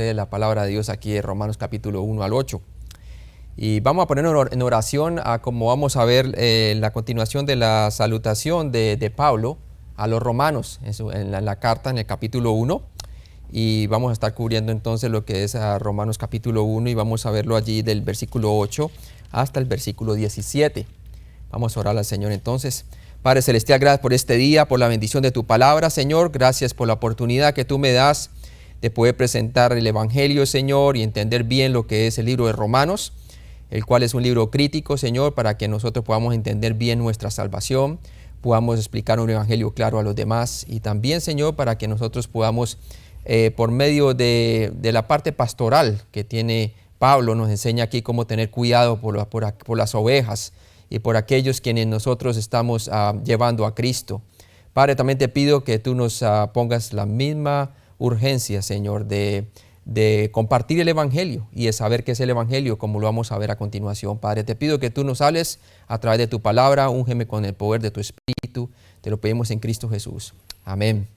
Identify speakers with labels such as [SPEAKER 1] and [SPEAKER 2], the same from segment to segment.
[SPEAKER 1] ustedes la palabra de Dios aquí en Romanos capítulo 1 al 8. Y vamos a poner en oración a como vamos a ver la continuación de la salutación de Pablo a los romanos en la carta en el capítulo 1. Y vamos a estar cubriendo entonces lo que es a Romanos capítulo 1 y vamos a verlo allí del versículo 8 hasta el versículo 17. Vamos a orar al Señor entonces. Padre Celestial, gracias por este día, por la bendición de tu palabra, Señor. Gracias por la oportunidad que tú me das de poder presentar el Evangelio, Señor, y entender bien lo que es el libro de Romanos, el cual es un libro crítico, Señor, para que nosotros podamos entender bien nuestra salvación, podamos explicar un Evangelio claro a los demás y también, Señor, para que nosotros podamos, por medio de la parte pastoral que tiene Pablo, nos enseña aquí cómo tener cuidado por las ovejas y por aquellos quienes nosotros estamos llevando a Cristo. Padre, también te pido que tú nos pongas la misma urgencia, Señor, de compartir el Evangelio y de saber qué es el Evangelio, como lo vamos a ver a continuación. Padre, te pido que tú nos hables a través de tu palabra, úngeme con el poder de tu Espíritu, te lo pedimos en Cristo Jesús. Amén.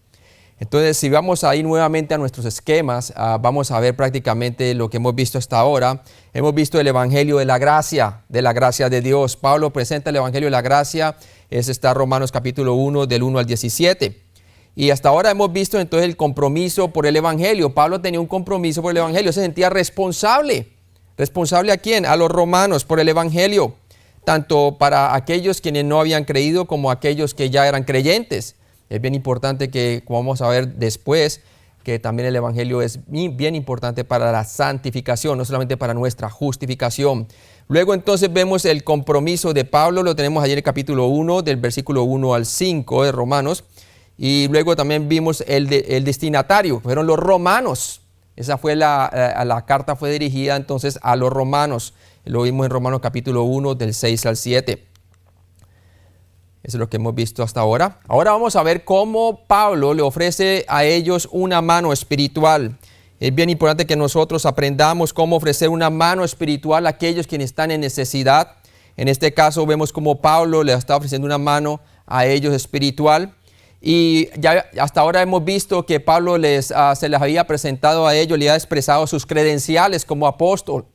[SPEAKER 1] Entonces, si vamos a ir nuevamente a nuestros esquemas, vamos a ver prácticamente lo que hemos visto hasta ahora. Hemos visto el Evangelio de la gracia de Dios. Pablo presenta el Evangelio de la gracia, ese está Romanos capítulo 1, del 1 al 17. Y hasta ahora hemos visto entonces el compromiso por el Evangelio. Pablo tenía un compromiso por el Evangelio, se sentía responsable. ¿Responsable a quién? A los romanos por el Evangelio, tanto para aquellos quienes no habían creído como aquellos que ya eran creyentes. Es bien importante que, como vamos a ver después, que también el Evangelio es bien importante para la santificación, no solamente para nuestra justificación. Luego entonces vemos el compromiso de Pablo, lo tenemos allí en el capítulo 1, del versículo 1 al 5 de Romanos. Y luego también vimos el destinatario, fueron los romanos. Esa fue la carta fue dirigida entonces a los romanos. Lo vimos en Romanos capítulo 1, del 6 al 7. Eso es lo que hemos visto hasta ahora. Ahora vamos a ver cómo Pablo le ofrece a ellos una mano espiritual. Es bien importante que nosotros aprendamos cómo ofrecer una mano espiritual a aquellos quienes están en necesidad. En este caso vemos cómo Pablo le está ofreciendo una mano a ellos espiritual. Y ya hasta ahora hemos visto que Pablo se les había presentado a ellos, le ha expresado sus credenciales como apóstol.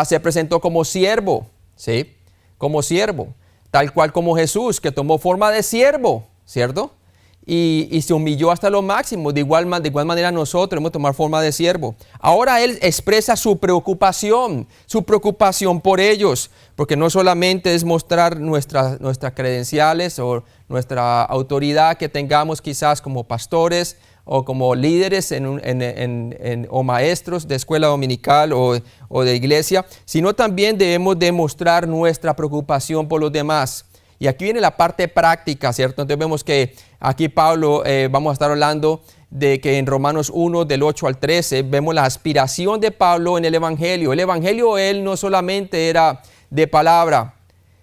[SPEAKER 1] Se presentó como siervo, ¿sí? Como siervo. Tal cual como Jesús, que tomó forma de siervo, ¿cierto? Y se humilló hasta lo máximo. De igual manera nosotros hemos tomado forma de siervo. Ahora él expresa su preocupación por ellos, porque no solamente es mostrar nuestras credenciales o nuestra autoridad que tengamos quizás como pastores o como líderes o maestros de escuela dominical o de iglesia, sino también debemos demostrar nuestra preocupación por los demás. Y aquí viene la parte práctica, ¿cierto? Entonces vemos que aquí Pablo, vamos a estar hablando de que en Romanos 1, del 8 al 13, vemos la aspiración de Pablo en el Evangelio. El Evangelio, él no solamente era de palabra,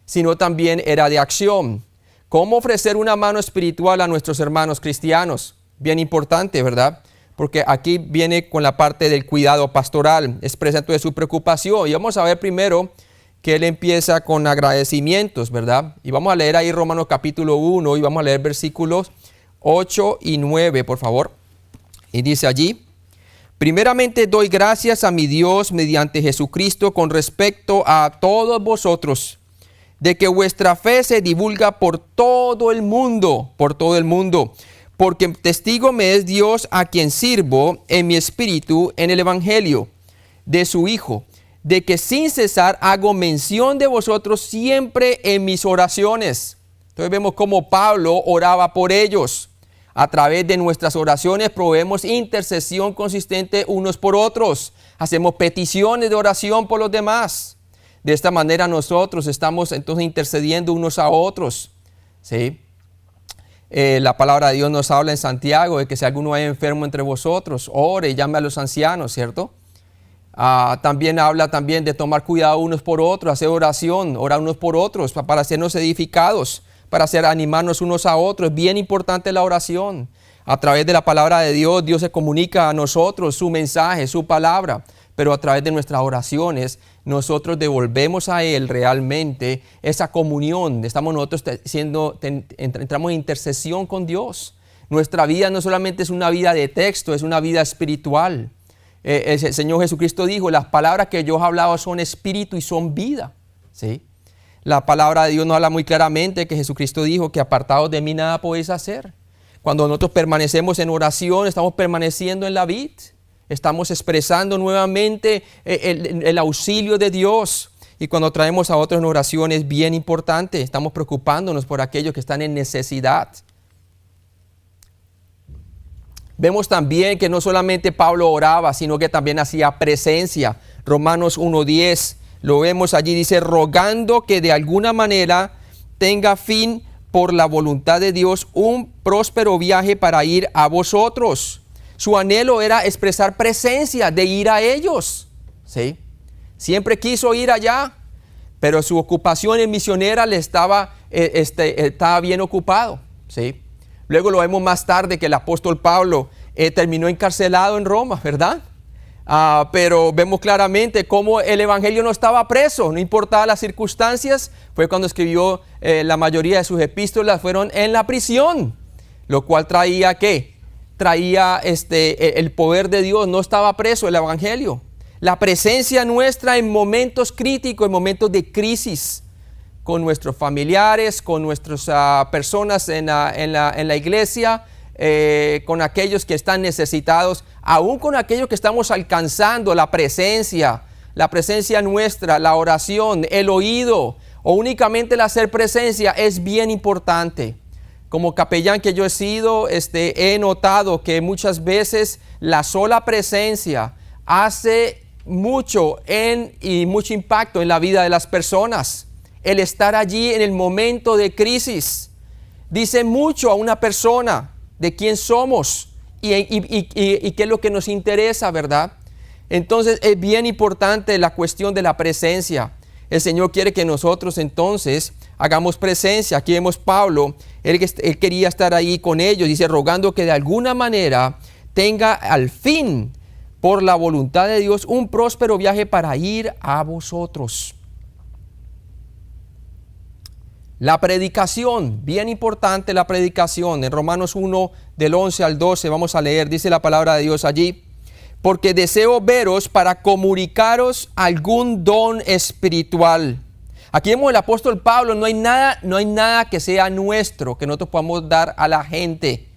[SPEAKER 1] sino también era de acción. ¿Cómo ofrecer una mano espiritual a nuestros hermanos cristianos? Bien importante, ¿verdad? Porque aquí viene con la parte del cuidado pastoral, expresa entonces su preocupación. Y vamos a ver primero que él empieza con agradecimientos, ¿verdad? Y vamos a leer ahí Romanos capítulo 1 y vamos a leer versículos 8 y 9, por favor. Y dice allí: primeramente doy gracias a mi Dios mediante Jesucristo con respecto a todos vosotros, de que vuestra fe se divulga por todo el mundo, porque testigo me es Dios a quien sirvo en mi espíritu en el Evangelio de su Hijo, de que sin cesar hago mención de vosotros siempre en mis oraciones. Entonces vemos cómo Pablo oraba por ellos. A través de nuestras oraciones proveemos intercesión consistente unos por otros. Hacemos peticiones de oración por los demás. De esta manera nosotros estamos entonces intercediendo unos a otros, ¿sí? La palabra de Dios nos habla en Santiago de que si alguno hay enfermo entre vosotros, ore y llame a los ancianos, ¿cierto? También habla de tomar cuidado unos por otros, hacer oración, orar unos por otros para hacernos edificados, para animarnos unos a otros. Es bien importante la oración. A través de la palabra de Dios, Dios se comunica a nosotros su mensaje, su palabra. Pero a través de nuestras oraciones, nosotros devolvemos a Él realmente esa comunión. Estamos nosotros entramos en intercesión con Dios. Nuestra vida no solamente es una vida de texto, es una vida espiritual. El Señor Jesucristo dijo, las palabras que yo he hablado son espíritu y son vida. ¿Sí? La palabra de Dios nos habla muy claramente que Jesucristo dijo que apartados de mí nada podéis hacer. Cuando nosotros permanecemos en oración, estamos permaneciendo en la vid. Estamos expresando nuevamente el auxilio de Dios. Y cuando traemos a otros en oración es bien importante. Estamos preocupándonos por aquellos que están en necesidad. Vemos también que no solamente Pablo oraba, sino que también hacía presencia. Romanos 1:10, lo vemos allí, dice, rogando que de alguna manera tenga fin por la voluntad de Dios un próspero viaje para ir a vosotros. Su anhelo era expresar presencia, de ir a ellos. ¿Sí? Siempre quiso ir allá, pero su ocupación en misionera le estaba bien ocupado. ¿Sí? Luego lo vemos más tarde que el apóstol Pablo terminó encarcelado en Roma, ¿verdad? Pero vemos claramente cómo el evangelio no estaba preso, no importaba las circunstancias. Fue cuando escribió la mayoría de sus epístolas, fueron en la prisión, lo cual traía ¿qué? Traía el poder de Dios, no estaba preso el evangelio. La presencia nuestra en momentos críticos, en momentos de crisis, con nuestros familiares, con nuestras personas en la iglesia, con aquellos que están necesitados, aún con aquellos que estamos alcanzando, la presencia nuestra, la oración, el oído, o únicamente el hacer presencia es bien importante. Como capellán que yo he sido, he notado que muchas veces la sola presencia hace mucho y mucho impacto en la vida de las personas. El estar allí en el momento de crisis dice mucho a una persona de quién somos y qué es lo que nos interesa, ¿verdad? Entonces es bien importante la cuestión de la presencia. El Señor quiere que nosotros entonces hagamos presencia. Aquí vemos Pablo, él quería estar ahí con ellos, dice, rogando que de alguna manera tenga al fin, por la voluntad de Dios, un próspero viaje para ir a vosotros. La predicación, bien importante la predicación. En Romanos 1, del 11 al 12, vamos a leer, dice la palabra de Dios allí, porque deseo veros para comunicaros algún don espiritual. Aquí vemos el apóstol Pablo, no hay nada que sea nuestro, que nosotros podamos dar a la gente,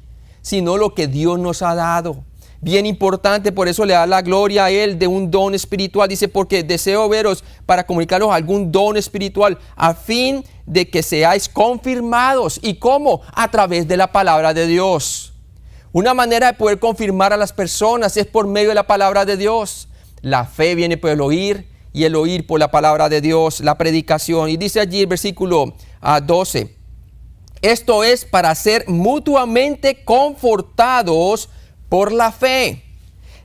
[SPEAKER 1] sino lo que Dios nos ha dado. Bien importante, por eso le da la gloria a él de un don espiritual. Dice, porque deseo veros para comunicaros algún don espiritual, a fin de que seáis confirmados. ¿Y cómo? A través de la palabra de Dios. Una manera de poder confirmar a las personas es por medio de la palabra de Dios. La fe viene por el oír y el oír por la palabra de Dios, la predicación. Y dice allí el versículo 12, esto es para ser mutuamente confortados por la fe.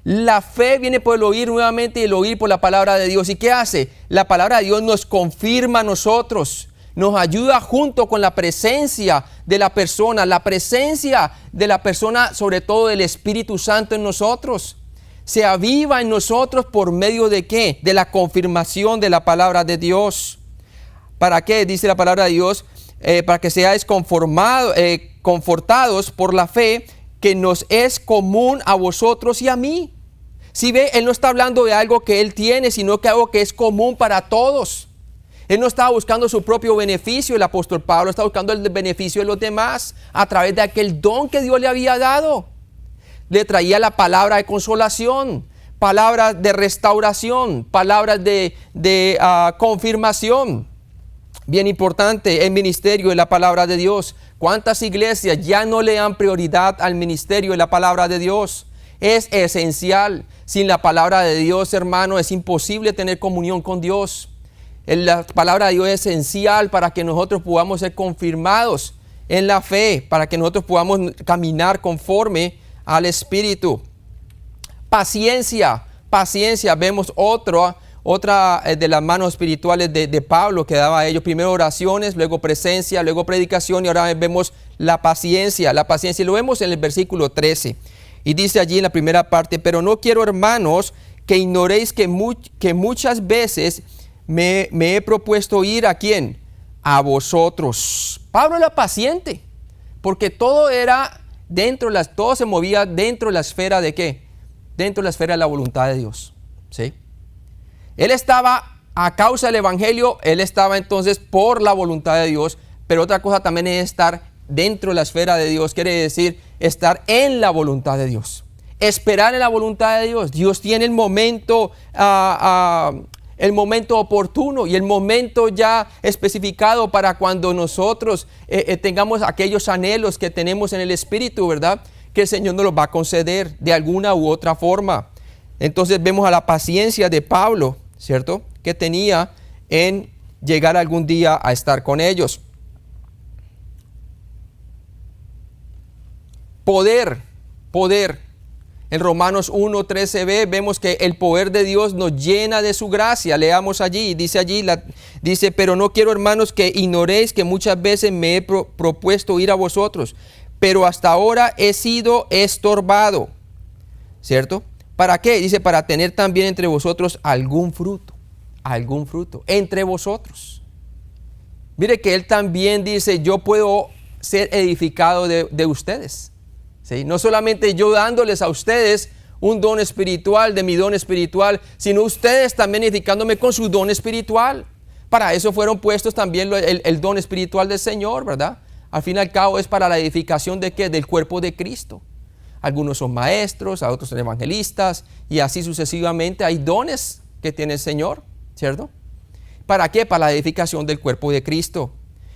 [SPEAKER 1] La fe viene por el oír nuevamente y el oír por la palabra de Dios. ¿Y qué hace? La palabra de Dios nos confirma a nosotros, nos ayuda junto con la presencia de la persona, sobre todo del Espíritu Santo en nosotros. Se aviva en nosotros por medio de ¿qué? De la confirmación de la palabra de Dios. ¿Para qué? Dice la palabra de Dios, para que seáis confortados por la fe que nos es común a vosotros y a mí. Si ve, él no está hablando de algo que él tiene, sino que algo que es común para todos. Él no estaba buscando su propio beneficio, el apóstol Pablo está buscando el beneficio de los demás a través de aquel don que Dios le había dado. Le traía la palabra de consolación, palabras de restauración, palabras de confirmación. Bien importante el ministerio de la palabra de Dios. ¿Cuántas iglesias ya no le dan prioridad al ministerio de la palabra de Dios? Es esencial. Sin la palabra de Dios, hermano, es imposible tener comunión con Dios. La palabra de Dios es esencial para que nosotros podamos ser confirmados en la fe, para que nosotros podamos caminar conforme al Espíritu. Paciencia. Vemos otra de las manos espirituales de Pablo que daba a ellos. Primero oraciones, luego presencia, luego predicación y ahora vemos la paciencia. Y lo vemos en el versículo 13. Y dice allí en la primera parte, pero no quiero, hermanos, que ignoréis que muchas veces me he propuesto ir ¿a quién? A vosotros. Pablo era paciente, porque todo se movía dentro de la esfera de ¿qué? dentro de la esfera de la voluntad de Dios. ¿Sí? Él estaba, a causa del Evangelio, él estaba entonces por la voluntad de Dios, pero otra cosa también es estar dentro de la esfera de Dios, quiere decir estar en la voluntad de Dios. Esperar en la voluntad de Dios. Dios tiene el momento oportuno y el momento ya especificado para cuando nosotros tengamos aquellos anhelos que tenemos en el Espíritu, ¿verdad? Que el Señor nos los va a conceder de alguna u otra forma. Entonces vemos a la paciencia de Pablo, ¿cierto? Que tenía en llegar algún día a estar con ellos. Poder. En Romanos 1:13b vemos que el poder de Dios nos llena de su gracia. Leamos allí, dice, pero no quiero, hermanos, que ignoréis que muchas veces me he propuesto ir a vosotros, pero hasta ahora he sido estorbado. ¿Cierto? ¿Para qué? Dice, para tener también entre vosotros algún fruto, entre vosotros. Mire que él también dice, yo puedo ser edificado de ustedes. ¿Sí? No solamente yo dándoles a ustedes un don espiritual, de mi don espiritual, sino ustedes también edificándome con su don espiritual. Para eso fueron puestos también el don espiritual del Señor, ¿verdad? Al fin y al cabo es para la edificación ¿de qué? Del cuerpo de Cristo. Algunos son maestros, a otros son evangelistas, y así sucesivamente. Hay dones que tiene el Señor, ¿cierto? ¿Para qué? Para la edificación del cuerpo de Cristo.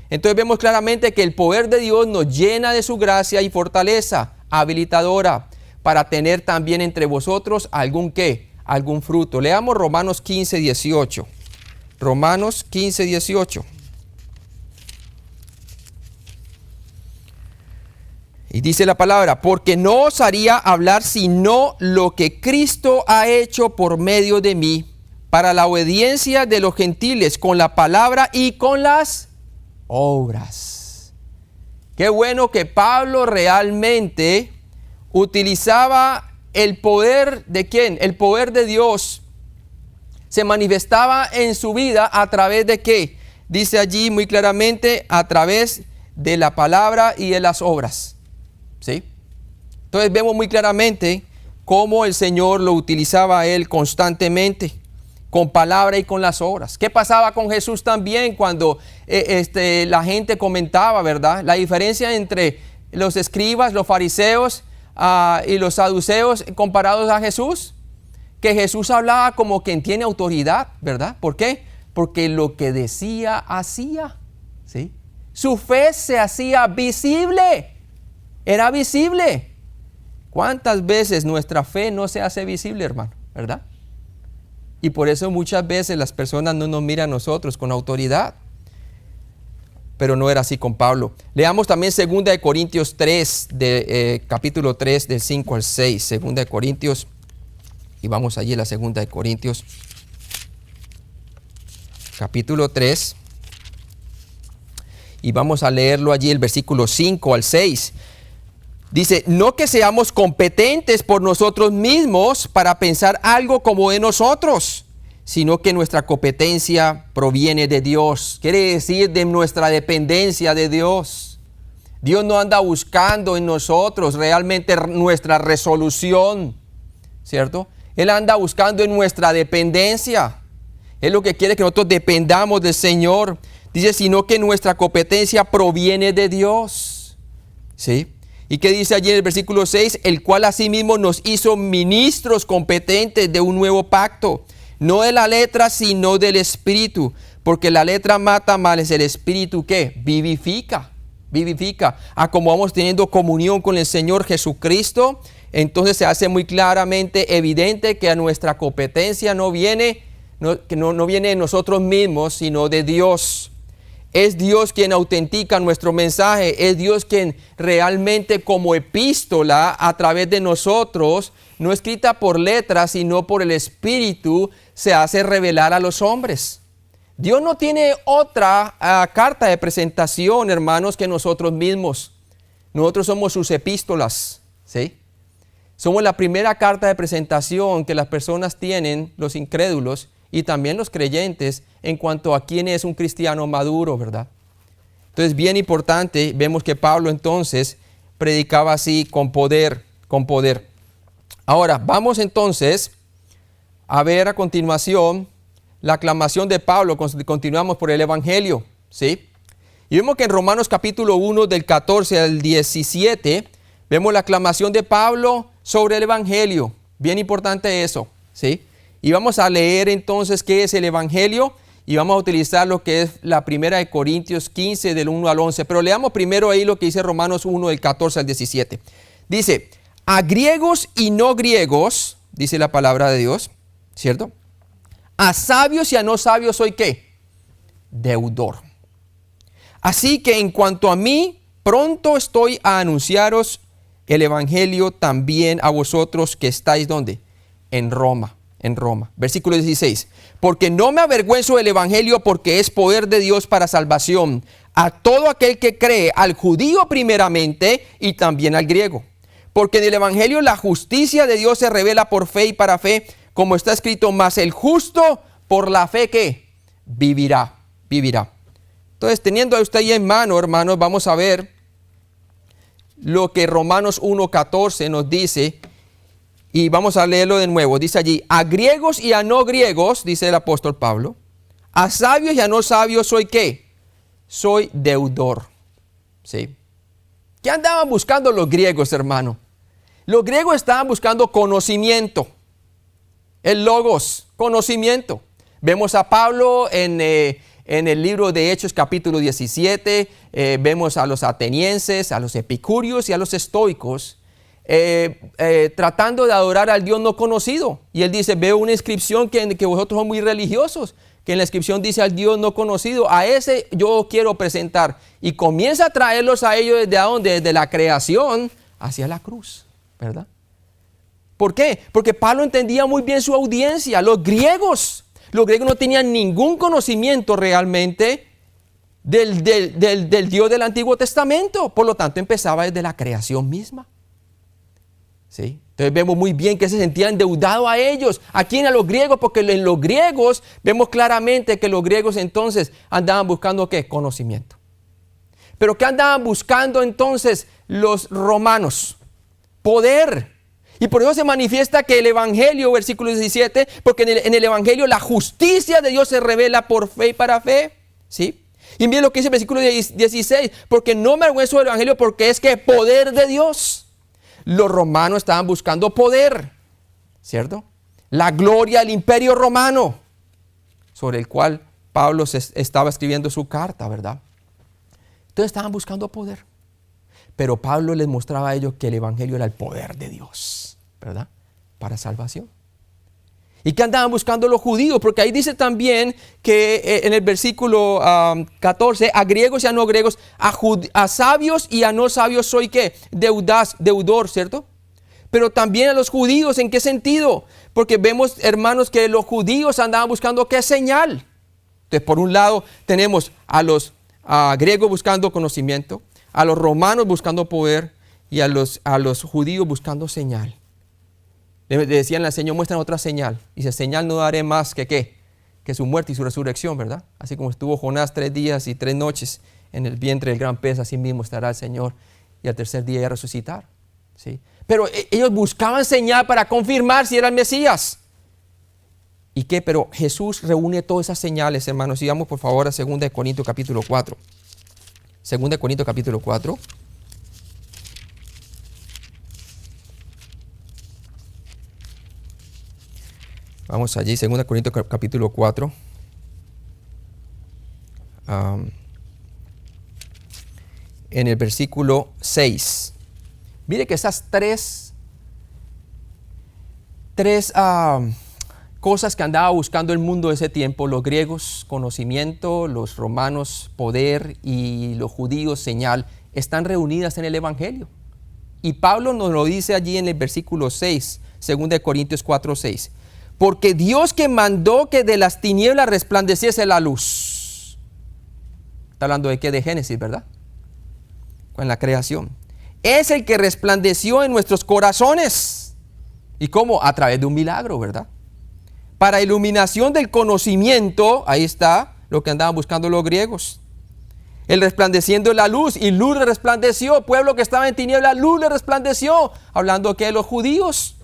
[SPEAKER 1] Entonces vemos claramente que el poder de Dios nos llena de su gracia y fortaleza habilitadora para tener también entre vosotros algún ¿qué? Algún fruto. Leamos Romanos 15:18. Romanos 15:18. Y dice la palabra, porque no os haría hablar sino lo que Cristo ha hecho por medio de mí, para la obediencia de los gentiles, con la palabra y con las obras. Qué bueno que Pablo realmente utilizaba el poder de ¿quién? El poder de Dios. Se manifestaba en su vida a través de ¿qué? Dice allí muy claramente, a través de la palabra y de las obras. ¿Sí? Entonces vemos muy claramente cómo el Señor lo utilizaba a él constantemente, con palabra y con las obras. ¿Qué pasaba con Jesús también cuando la gente comentaba, ¿verdad? La diferencia entre los escribas, los fariseos y los saduceos comparados a Jesús, que Jesús hablaba como quien tiene autoridad, ¿verdad? ¿Por qué? Porque lo que decía, hacía, ¿sí? Su fe se hacía visible, era visible. ¿Cuántas veces nuestra fe no se hace visible, hermano? ¿Verdad? Y por eso muchas veces las personas no nos miran a nosotros con autoridad. Pero no era así con Pablo. Leamos también 2 Corintios 3, capítulo 3, del 5 al 6. 2 Corintios, y vamos allí a la 2 Corintios, capítulo 3. Y vamos a leerlo allí, el versículo 5 al 6. Dice, no que seamos competentes por nosotros mismos para pensar algo como de nosotros, sino que nuestra competencia proviene de Dios. Quiere decir de nuestra dependencia de Dios. Dios no anda buscando en nosotros realmente nuestra resolución, ¿cierto? Él anda buscando en nuestra dependencia. Él lo que quiere que nosotros dependamos del Señor. Dice, sino que nuestra competencia proviene de Dios. ¿Sí? ¿Y qué dice allí en el versículo 6? El cual asimismo nos hizo ministros competentes de un nuevo pacto, no de la letra, sino del Espíritu, porque la letra mata, mas el Espíritu ¿qué? Vivifica. Como vamos teniendo comunión con el Señor Jesucristo, entonces se hace muy claramente evidente que a nuestra competencia no viene de nosotros mismos, sino de Dios. Es Dios quien autentica nuestro mensaje, es Dios quien realmente como epístola a través de nosotros, no escrita por letras, sino por el Espíritu, se hace revelar a los hombres. Dios no tiene otra carta de presentación, hermanos, que nosotros mismos. Nosotros somos sus epístolas, ¿sí? Somos la primera carta de presentación que las personas tienen, los incrédulos, y también los creyentes en cuanto a quién es un cristiano maduro, ¿verdad? Entonces, bien importante, vemos que Pablo entonces predicaba así con poder. Ahora, vamos entonces a ver a continuación la aclamación de Pablo. Continuamos por el Evangelio, ¿sí? Y vemos que en Romanos capítulo 1 del 14 al 17, vemos la aclamación de Pablo sobre el Evangelio. Bien importante eso, ¿sí? Y vamos a leer entonces qué es el Evangelio y vamos a utilizar lo que es la primera de Corintios 15 del 1 al 11. Pero leamos primero ahí lo que dice Romanos 1 del 14 al 17. Dice, a griegos y no griegos, dice la palabra de Dios, ¿cierto? A sabios y a no sabios soy ¿qué? Deudor. Así que en cuanto a mí, pronto estoy a anunciaros el Evangelio también a vosotros que estáis ¿dónde? En Roma. Versículo 16. Porque no me avergüenzo del Evangelio, porque es poder de Dios para salvación a todo aquel que cree, al judío primeramente y también al griego. Porque en el Evangelio la justicia de Dios se revela por fe y para fe, como está escrito, mas el justo por la fe ¿qué? Vivirá. Entonces, teniendo a usted ahí en mano, hermanos, vamos a ver lo que Romanos 1:14 nos dice. Y vamos a leerlo de nuevo. Dice allí, a griegos y a no griegos, dice el apóstol Pablo, a sabios y a no sabios soy ¿qué? Soy deudor. ¿Sí? ¿Qué andaban buscando los griegos, hermano? Los griegos estaban buscando conocimiento. El logos, conocimiento. Vemos a Pablo en el libro de Hechos capítulo 17, vemos a los atenienses, a los epicúreos y a los estoicos tratando de adorar al Dios no conocido. Y él dice, veo una inscripción que vosotros son muy religiosos, que en la inscripción dice al Dios no conocido, a ese yo quiero presentar. Y comienza a traerlos a ellos desde dónde, desde la creación hacia la cruz, ¿verdad? ¿Por qué? Porque Pablo entendía muy bien su audiencia. Los griegos no tenían ningún conocimiento realmente del Dios del Antiguo Testamento. Por lo tanto, empezaba desde la creación misma. ¿Sí? Entonces vemos muy bien que se sentían endeudados a ellos. ¿A quién? A los griegos, porque en los griegos vemos claramente que los griegos entonces andaban buscando ¿qué? Conocimiento. ¿Pero qué andaban buscando entonces los romanos? Poder. Y por eso se manifiesta que el Evangelio, versículo 17, porque en el Evangelio la justicia de Dios se revela por fe y para fe. ¿Sí? Y miren lo que dice el versículo 16, porque no me avergüenzo del Evangelio, porque es que poder de Dios. Los romanos estaban buscando poder, ¿cierto? La gloria del imperio romano, sobre el cual Pablo estaba escribiendo su carta, ¿verdad? Entonces estaban buscando poder. Pero Pablo les mostraba a ellos que el Evangelio era el poder de Dios, ¿verdad? Para salvación. ¿Y qué andaban buscando los judíos? Porque ahí dice también que en el versículo 14, a griegos y a no griegos, a sabios y a no sabios soy ¿qué? Deudor, ¿cierto? Pero también a los judíos, ¿en qué sentido? Porque vemos, hermanos, que los judíos andaban buscando ¿qué señal? Entonces, por un lado, tenemos a los griegos buscando conocimiento, a los romanos buscando poder y a los judíos buscando señal. Le decían al Señor, muestran otra señal. Y dice, señal no daré más que ¿qué? Que su muerte y su resurrección, ¿verdad? Así como estuvo Jonás 3 días y 3 noches en el vientre del gran pez, así mismo estará el Señor y al tercer día ya resucitar. ¿Sí? Pero ellos buscaban señal para confirmar si era el Mesías. ¿Y qué? Pero Jesús reúne todas esas señales, hermanos. Sigamos por favor a 2 Corintios capítulo 4. 2 Corintios capítulo 4. Vamos allí, 2 Corintios capítulo 4. En el versículo 6. Mire que esas tres cosas que andaba buscando el mundo de ese tiempo, los griegos, conocimiento, los romanos, poder, y los judíos, señal, están reunidas en el Evangelio. Y Pablo nos lo dice allí en el versículo 6, 2 Corintios 4, 6. Porque Dios que mandó que de las tinieblas resplandeciese la luz. Está hablando de qué? De Génesis, ¿verdad? Con la creación. Es el que resplandeció en nuestros corazones. ¿Y cómo? A través de un milagro, ¿verdad? Para iluminación del conocimiento, ahí está lo que andaban buscando los griegos. El resplandeciendo la luz, y luz le resplandeció. Pueblo que estaba en tinieblas, luz le resplandeció. Hablando que de los judíos.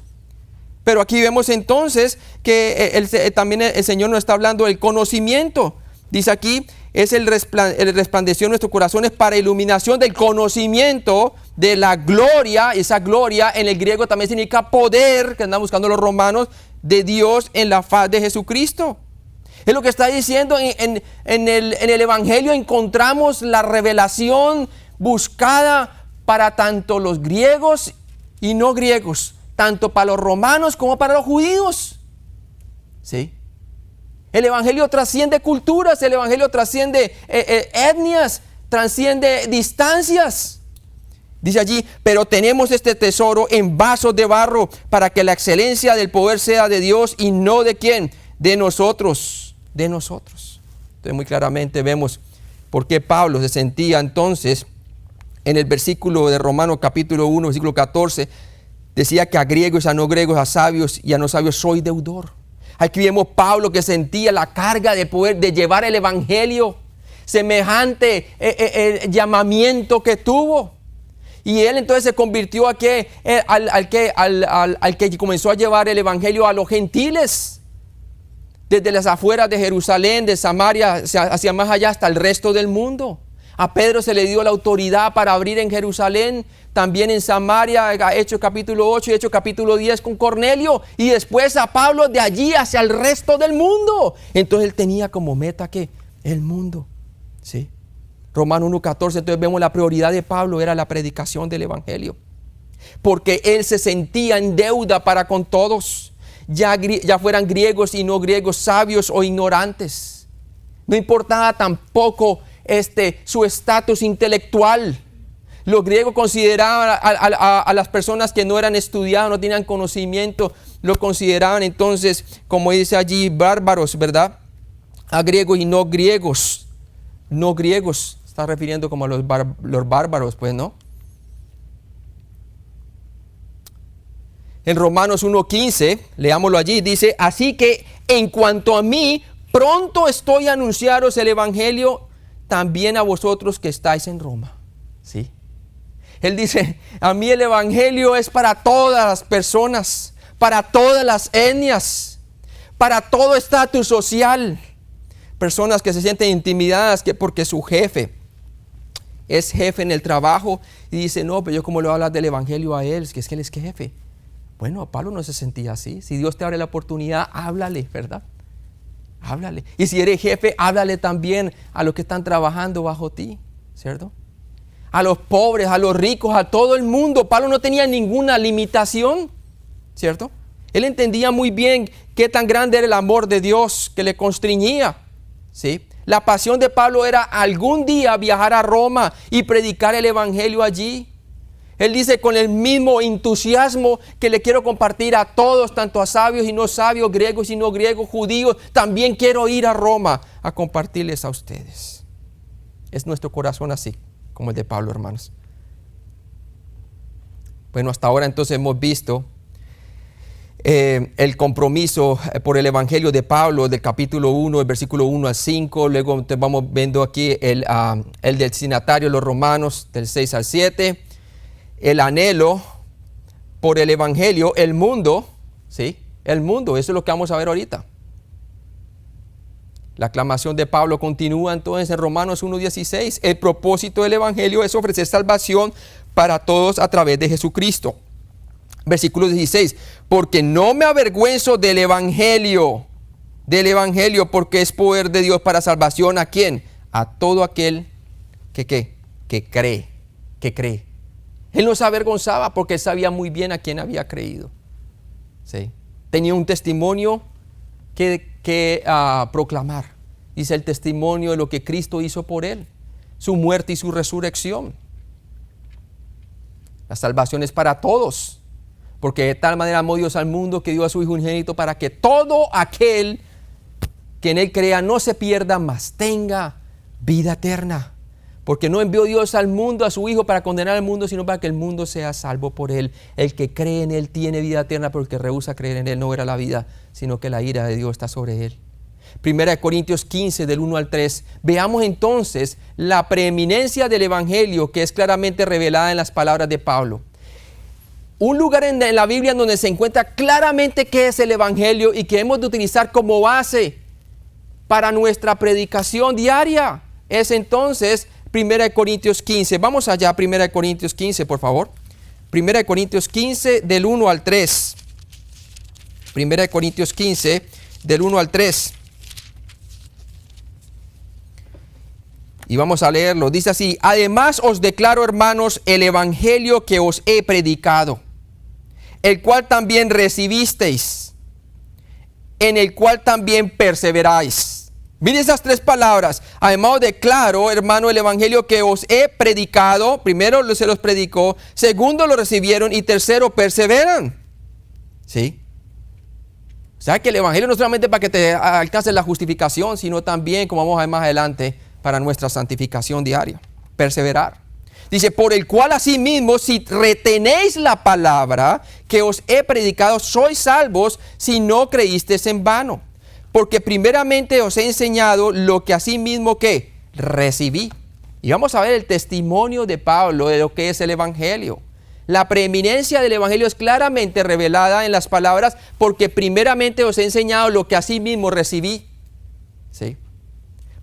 [SPEAKER 1] Pero aquí vemos entonces que también el Señor nos está hablando del conocimiento. Dice aquí, es el resplandeció en nuestros corazones para iluminación del conocimiento de la gloria. Esa gloria en el griego también significa poder, que andan buscando los romanos, de Dios en la faz de Jesucristo. Es lo que está diciendo en el Evangelio. Encontramos la revelación buscada para tanto los griegos y no griegos, tanto para los romanos como para los judíos. ¿Sí? El Evangelio trasciende culturas, el Evangelio trasciende etnias, trasciende distancias. Dice allí, pero tenemos este tesoro en vasos de barro para que la excelencia del poder sea de Dios y no de ¿quién? De nosotros, de nosotros. Entonces muy claramente vemos por qué Pablo se sentía entonces en el versículo de Romanos capítulo 1, versículo 14, decía que a griegos, a no griegos, a sabios y a no sabios soy deudor. Aquí vemos Pablo que sentía la carga de poder, de llevar el Evangelio, semejante llamamiento que tuvo. Y él entonces se convirtió al que comenzó a llevar el Evangelio a los gentiles. Desde las afueras de Jerusalén, de Samaria, hacia más allá hasta el resto del mundo. A Pedro se le dio la autoridad para abrir en Jerusalén, también en Samaria, Hechos capítulo 8 y Hechos capítulo 10 con Cornelio. Y después a Pablo de allí hacia el resto del mundo. Entonces él tenía como meta que el mundo. ¿Sí? Romanos 1:14, entonces vemos la prioridad de Pablo era la predicación del Evangelio. Porque él se sentía en deuda para con todos, ya fueran griegos y no griegos, sabios o ignorantes. No importaba tampoco su estatus intelectual. Los griegos consideraban a las personas que no eran estudiadas, no tenían conocimiento, lo consideraban entonces, como dice allí, bárbaros, ¿verdad? A griegos y no griegos. No griegos, está refiriendo como a los bárbaros, pues, ¿no? En Romanos 1:15, leámoslo allí, dice, así que en cuanto a mí, pronto estoy a anunciaros el Evangelio también a vosotros que estáis en Roma. ¿Sí? Él dice, a mí el Evangelio es para todas las personas, para todas las etnias, para todo estatus social. Personas que se sienten intimidadas porque su jefe es jefe en el trabajo y dice, no, pero yo cómo le voy a hablar del Evangelio a él, es que él es jefe. Bueno, Pablo no se sentía así. Si Dios te abre la oportunidad, háblale, ¿verdad? Háblale. Y si eres jefe, háblale también a los que están trabajando bajo ti, ¿cierto? A los pobres, a los ricos, a todo el mundo. Pablo no tenía ninguna limitación, ¿cierto? Él entendía muy bien qué tan grande era el amor de Dios que le constreñía, ¿sí? La pasión de Pablo era algún día viajar a Roma y predicar el Evangelio allí. Él dice con el mismo entusiasmo que le quiero compartir a todos, tanto a sabios y no sabios, griegos y no griegos, judíos, también quiero ir a Roma a compartirles a ustedes. Es nuestro corazón así, como el de Pablo, hermanos. Bueno, hasta ahora entonces hemos visto el compromiso por el Evangelio de Pablo del capítulo 1, el versículo 1 al 5. Luego vamos viendo aquí el destinatario de los romanos del 6 al 7. El anhelo por el Evangelio, el mundo, ¿sí? El mundo, eso es lo que vamos a ver ahorita. La aclamación de Pablo continúa entonces en Romanos 1:16. El propósito del Evangelio es ofrecer salvación para todos a través de Jesucristo. Versículo 16. Porque no me avergüenzo del Evangelio, porque es poder de Dios para salvación. ¿A quién? A todo aquel que cree. Él no se avergonzaba porque él sabía muy bien a quién había creído. ¿Sí? Tenía un testimonio que proclamar. Dice el testimonio de lo que Cristo hizo por él, su muerte y su resurrección. La salvación es para todos, porque de tal manera amó Dios al mundo que dio a su Hijo unigénito para que todo aquel que en él crea no se pierda, mas tenga vida eterna. Porque no envió Dios al mundo a su Hijo para condenar al mundo, sino para que el mundo sea salvo por él. El que cree en él tiene vida eterna, pero el que rehúsa creer en él no verá la vida, sino que la ira de Dios está sobre él. 1 Corintios 15, del 1 al 3. Veamos entonces la preeminencia del Evangelio que es claramente revelada en las palabras de Pablo. un lugar en la Biblia donde se encuentra claramente qué es el Evangelio y que hemos de utilizar como base para nuestra predicación diaria. Es entonces 1 Corintios 15. Vamos allá, 1 Corintios 15, por favor. 1 Corintios 15, del 1 al 3. 1 Corintios 15, del 1 al 3. Y vamos a leerlo. Dice así: además os declaro, hermanos, el evangelio que os he predicado, el cual también recibisteis, en el cual también perseveráis. Miren esas tres palabras. Además os declaro, hermano, el evangelio que os he predicado. Primero se los predicó, segundo lo recibieron y tercero perseveran. ¿Sí? O sea que el evangelio no solamente para que te alcances la justificación, sino también, como vamos a ver más adelante, para nuestra santificación diaria. Perseverar. Dice, por el cual asimismo, si retenéis la palabra que os he predicado, sois salvos si no creísteis en vano. Porque primeramente os he enseñado lo que asimismo que recibí. Y vamos a ver el testimonio de Pablo de lo que es el evangelio. La preeminencia del evangelio es claramente revelada en las palabras, porque primeramente os he enseñado lo que asimismo recibí. ¿Sí?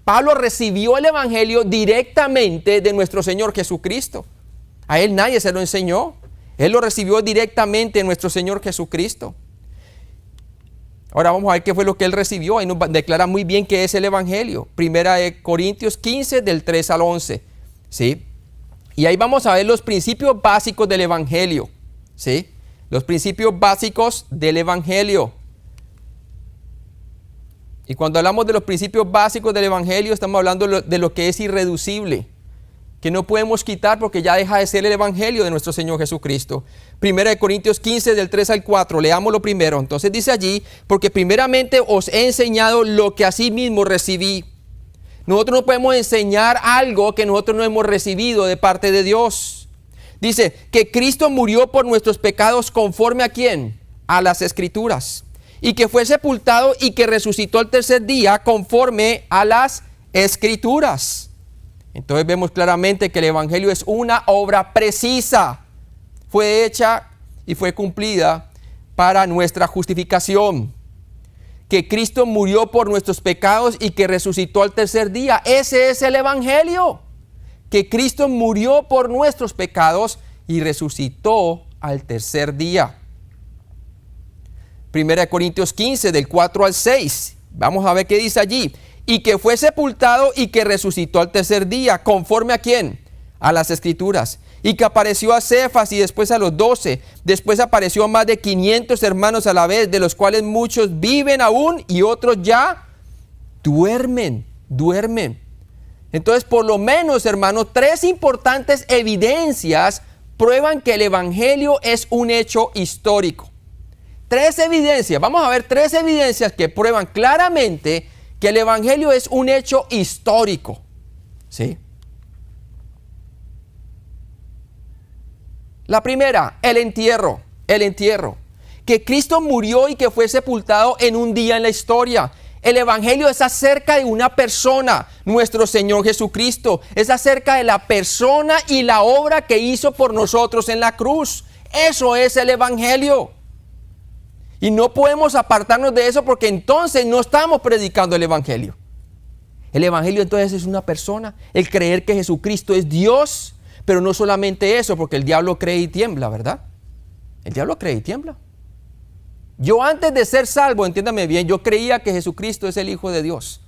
[SPEAKER 1] Pablo recibió el evangelio directamente de nuestro Señor Jesucristo. A él nadie se lo enseñó. Él lo recibió directamente de nuestro Señor Jesucristo. Ahora vamos a ver qué fue lo que él recibió. Ahí nos declara muy bien qué es el evangelio. 1 Corintios 15, del 3 al 11. ¿Sí? Y ahí vamos a ver los principios básicos del evangelio. ¿Sí? Los principios básicos del evangelio. Y cuando hablamos de los principios básicos del evangelio, estamos hablando de lo que es irreducible, que no podemos quitar porque ya deja de ser el evangelio de nuestro Señor Jesucristo. 1 Corintios 15, del 3 al 4, leámoslo primero. Entonces dice allí, porque primeramente os he enseñado lo que asimismo recibí. Nosotros no podemos enseñar algo que nosotros no hemos recibido de parte de Dios. Dice, que Cristo murió por nuestros pecados conforme a ¿quién? A las Escrituras. Y que fue sepultado y que resucitó al tercer día conforme a las Escrituras. Entonces vemos claramente que el evangelio es una obra precisa. Fue hecha y fue cumplida para nuestra justificación. Que Cristo murió por nuestros pecados y que resucitó al tercer día. Ese es el evangelio. Que Cristo murió por nuestros pecados y resucitó al tercer día. 1 Corintios 15, del 4 al 6. Vamos a ver qué dice allí. Y que fue sepultado y que resucitó al tercer día. ¿Conforme a quién? A las Escrituras. Y que apareció a Cefas y después a los 12. Después apareció a más de 500 hermanos a la vez, de los cuales muchos viven aún y otros ya duermen. Entonces, por lo menos, hermanos, tres importantes evidencias prueban que el evangelio es un hecho histórico. Tres evidencias, vamos a ver tres evidencias que prueban claramente que el evangelio es un hecho histórico. ¿Sí? La primera, el entierro. Que Cristo murió y que fue sepultado en un día en la historia. El evangelio es acerca de una persona, nuestro Señor Jesucristo. Es acerca de la persona y la obra que hizo por nosotros en la cruz. Eso es el evangelio. Y no podemos apartarnos de eso porque entonces no estamos predicando el evangelio. El evangelio entonces es una persona, el creer que Jesucristo es Dios, pero no solamente eso, porque el diablo cree y tiembla, ¿verdad? El diablo cree y tiembla. Yo antes de ser salvo, entiéndame bien, yo creía que Jesucristo es el Hijo de Dios,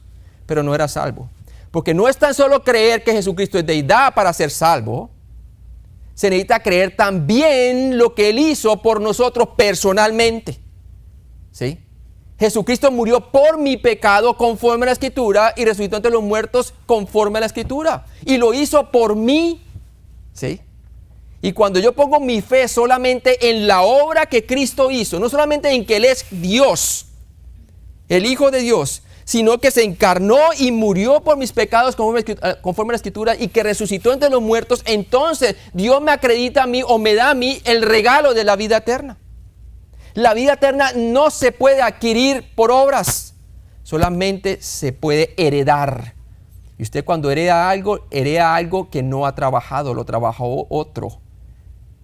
[SPEAKER 1] pero no era salvo. Porque no es tan solo creer que Jesucristo es deidad para ser salvo, se necesita creer también lo que Él hizo por nosotros personalmente. ¿Sí? Jesucristo murió por mi pecado conforme a la Escritura y resucitó entre los muertos conforme a la Escritura. Y lo hizo por mí. ¿Sí? Y cuando yo pongo mi fe solamente en la obra que Cristo hizo, no solamente en que Él es Dios, el Hijo de Dios, sino que se encarnó y murió por mis pecados conforme a la Escritura y que resucitó entre los muertos, entonces Dios me acredita a mí o me da a mí el regalo de la vida eterna. La vida eterna no se puede adquirir por obras, solamente se puede heredar. Y usted cuando hereda algo que no ha trabajado, lo trabajó otro.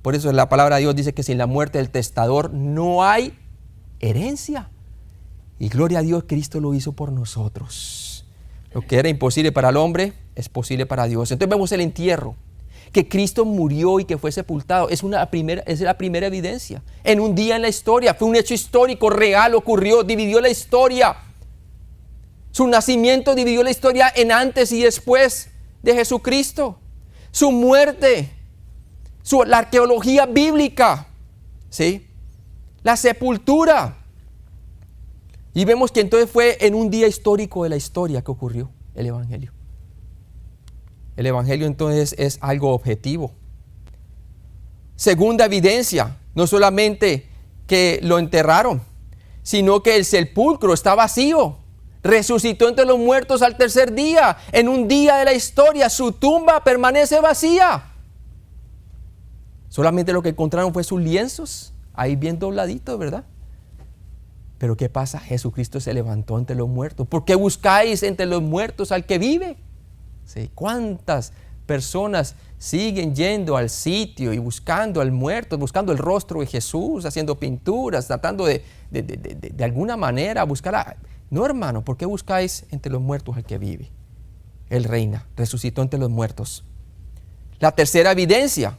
[SPEAKER 1] Por eso la palabra de Dios dice que sin la muerte del testador no hay herencia. Y gloria a Dios, Cristo lo hizo por nosotros. Lo que era imposible para el hombre es posible para Dios. Entonces vemos el entierro, que Cristo murió y que fue sepultado. Es la primera evidencia. En un día en la historia, fue un hecho histórico, real, ocurrió, dividió la historia. Su nacimiento dividió la historia en antes y después de Jesucristo. Su muerte, la arqueología bíblica, ¿sí? La sepultura. Y vemos que entonces fue en un día histórico de la historia que ocurrió el Evangelio. El Evangelio entonces es algo objetivo. Segunda evidencia, no solamente que lo enterraron, sino que el sepulcro está vacío. Resucitó entre los muertos al tercer día. En un día de la historia, su tumba permanece vacía. Solamente lo que encontraron fue sus lienzos, ahí bien dobladitos, ¿verdad? Pero ¿qué pasa? Jesucristo se levantó entre los muertos. ¿Por qué buscáis entre los muertos al que vive? ¿Sí? ¿Cuántas personas siguen yendo al sitio y buscando al muerto, buscando el rostro de Jesús, haciendo pinturas, tratando de alguna manera buscar No, hermano, ¿por qué buscáis entre los muertos al que vive? Él reina, resucitó entre los muertos. La tercera evidencia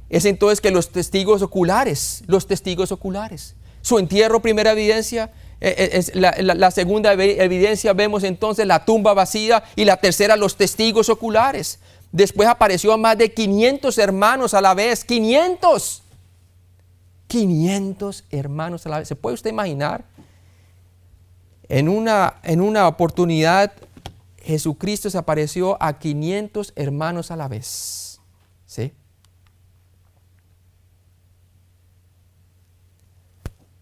[SPEAKER 1] es entonces que los testigos oculares, su entierro, primera evidencia, es la segunda evidencia, vemos entonces la tumba vacía, y la tercera, los testigos oculares. Después apareció a más de 500 hermanos a la vez. 500 hermanos a la vez. ¿Se puede usted imaginar? En una oportunidad, Jesucristo se apareció a 500 hermanos a la vez. ¿Sí?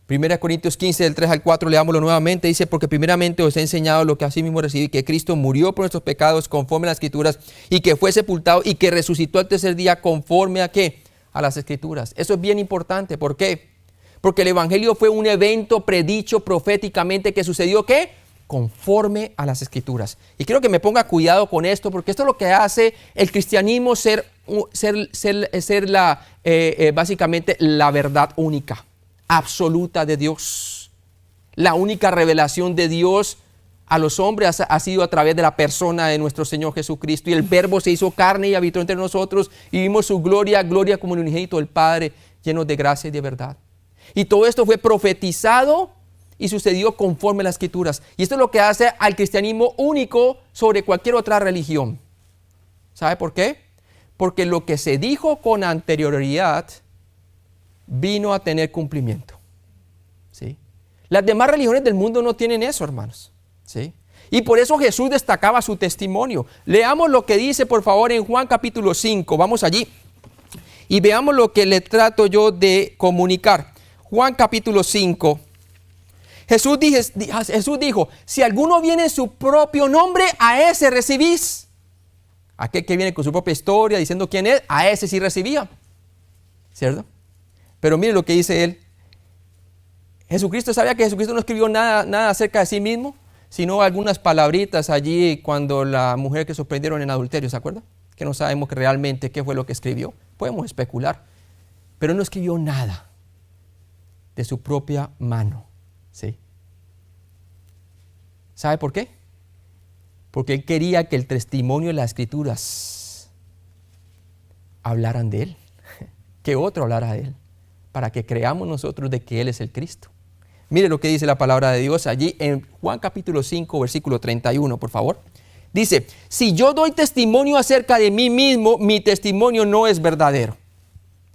[SPEAKER 1] 1 Corintios 15, del 3 al 4, leámoslo nuevamente. Dice: porque primeramente os he enseñado lo que asimismo recibí, que Cristo murió por nuestros pecados conforme a las Escrituras, y que fue sepultado y que resucitó al tercer día conforme a ¿qué? A las Escrituras. Eso es bien importante. ¿Por qué? Porque el Evangelio fue un evento predicho proféticamente que sucedió ¿qué? Conforme a las Escrituras. Y quiero que me ponga cuidado con esto, porque esto es lo que hace el cristianismo ser básicamente la verdad única, absoluta de Dios. La única revelación de Dios a los hombres ha sido a través de la persona de nuestro Señor Jesucristo. Y el Verbo se hizo carne y habitó entre nosotros, y vimos su gloria, gloria como el unigénito del Padre, lleno de gracia y de verdad. Y todo esto fue profetizado y sucedió conforme a las Escrituras. Y esto es lo que hace al cristianismo único sobre cualquier otra religión. ¿Sabe por qué? Porque lo que se dijo con anterioridad vino a tener cumplimiento. ¿Sí? Las demás religiones del mundo no tienen eso, hermanos. ¿Sí? Y por eso Jesús destacaba su testimonio. Leamos lo que dice, por favor, en Juan capítulo 5. Vamos allí y veamos lo que le trato yo de comunicar. Juan capítulo 5. Jesús dijo: si alguno viene en su propio nombre, a ese recibís. Aquel que viene con su propia historia diciendo quién es, a ese sí recibía. ¿Cierto? Pero mire lo que dice él. Jesucristo sabía que Jesucristo no escribió nada acerca de sí mismo, sino algunas palabritas allí cuando la mujer que sorprendieron en adulterio, ¿se acuerda? Que no sabemos realmente qué fue lo que escribió. Podemos especular. Pero no escribió nada de su propia mano. ¿Sí? ¿Sabe por qué? Porque él quería que el testimonio de las Escrituras hablaran de él, que otro hablara de él, para que creamos nosotros de que él es el Cristo. Mire lo que dice la palabra de Dios allí en Juan capítulo 5, versículo 31, por favor. Dice: si yo doy testimonio acerca de mí mismo, mi testimonio no es verdadero.